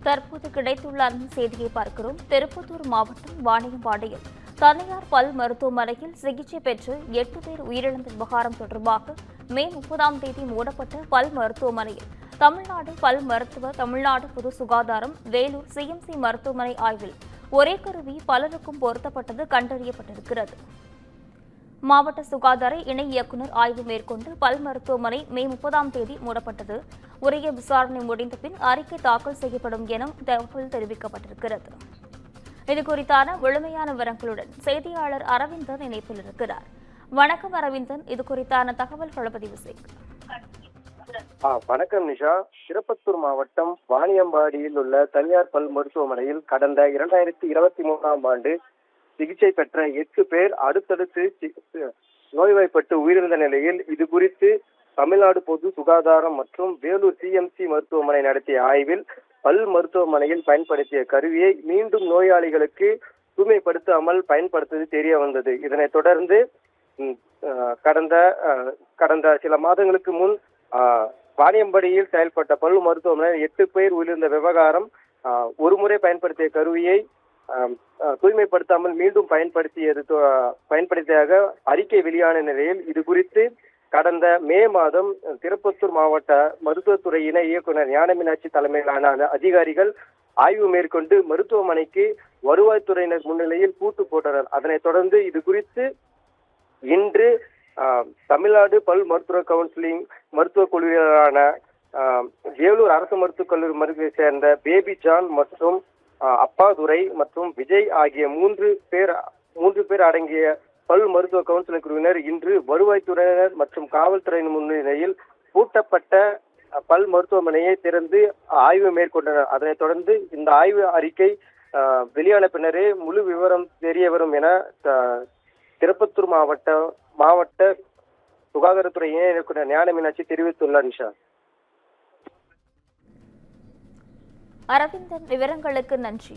தற்போது கிடைத்துள்ள அந்த செய்தியை பார்க்கிறோம். திருப்பத்தூர் மாவட்டம் வாணியம்பாடியில் தனியார் பல் மருத்துவமனையில் சிகிச்சை பெற்று 8 பேர் உயிரிழந்த விவகாரம் தொடர்பாக மே 30ஆம் தேதி மூடப்பட்ட பல் மருத்துவமனையில் தமிழ்நாடு பல் மருத்துவ, தமிழ்நாடு பொது சுகாதாரம், வேலூர் சிஎம்சி மருத்துவமனை ஆய்வில் ஒரே கருவி பலருக்கும் பொருத்தப்பட்டது கண்டறியப்பட்டிருக்கிறது. மாவட்ட சுகாதார இணை இயக்குநர் ஆய்வு மேற்கொண்டு பல் மருத்துவமனை மே 30ஆம் தேதி மூடப்பட்டது. உரிய விசாரணை முடிந்த பின் அறிக்கை தாக்கல் செய்யப்படும் என தகவல் தெரிவிக்கப்பட்டிருக்கிறது. இதுகுறித்தான முழுமையான விவரங்களுடன் செய்தியாளர் அரவிந்தன் இணைப்பில் இருக்கிறார். வணக்கம் அரவிந்தன், இதுகுறித்தான தகவல்களை பதிவு செய்யுங்க. வணக்கம் நிஷா. திருப்பத்தூர் மாவட்டம் வாணியம்பாடியில் உள்ள தனியார் பல் மருத்துவமனையில் கடந்த 2023ஆம் ஆண்டு சிகிச்சை பெற்ற 8 பேர் அடுத்தடுத்து நோய்வாய்ப்பட்டு உயிரிழந்த நிலையில் இது குறித்து தமிழ்நாடு பொது சுகாதாரம் மற்றும் வேலூர் சிஎம்சி மருத்துவமனை நடத்திய ஆய்வில் பல் மருத்துவமனையில் பயன்படுத்திய கருவியை மீண்டும் நோயாளிகளுக்கு தூய்மைப்படுத்தாமல் பயன்படுத்துவது தெரிய வந்தது. இதனைத் தொடர்ந்து கடந்த சில மாதங்களுக்கு முன் வாணியம்பாடியில் செயல்பட்ட பல் மருத்துவமனையில் 8 பேர் உயிரிழந்த விவகாரம் ஒருமுறை பயன்படுத்திய கருவியை தூய்மைப்படுத்தாமல் மீண்டும் பயன்படுத்தியதாக அறிக்கை வெளியான நிலையில் இது குறித்து கடந்த மே மாதம் திருப்பத்தூர் மாவட்ட மருத்துவத்துறை இணை இயக்குநர் ஞானமீனாட்சி தலைமையிலான அதிகாரிகள் ஆய்வு மேற்கொண்டு மருத்துவமனைக்கு வருவாய்த்துறையினர் முன்னிலையில் பூட்டு போட்டனர். அதனைத் தொடர்ந்து இது குறித்து இன்று தமிழ்நாடு பல் மருத்துவ கவுன்சிலிங் மருத்துவ குழுவினரான வேலூர் அரசு மருத்துவக் கல்லூரி மருத்துவரை சேர்ந்த பேபி ஜான் மற்றும் அப்பாதுரை மற்றும் விஜய் ஆகிய மூன்று பேர் அடங்கிய பல் மருத்துவ கவுன்சிலிங் குழுவினர் இன்று வருவாய்த்துறையினர் மற்றும் காவல்துறையின் முன்னிலையில் பூட்டப்பட்ட பல் மருத்துவமனையை திறந்து ஆய்வு மேற்கொண்டனர். அதனைத் தொடர்ந்து இந்த ஆய்வு அறிக்கை வெளியான பின்னரே முழு விவரம் தெரிய வரும் என திருப்பத்தூர் மாவட்ட சுகாதாரத்துறை இணை இயக்குநர் ஞானமீனாட்சி தெரிவித்துள்ளார். நிஷா. அரவிந்தன், விவரங்களுக்கு நன்றி.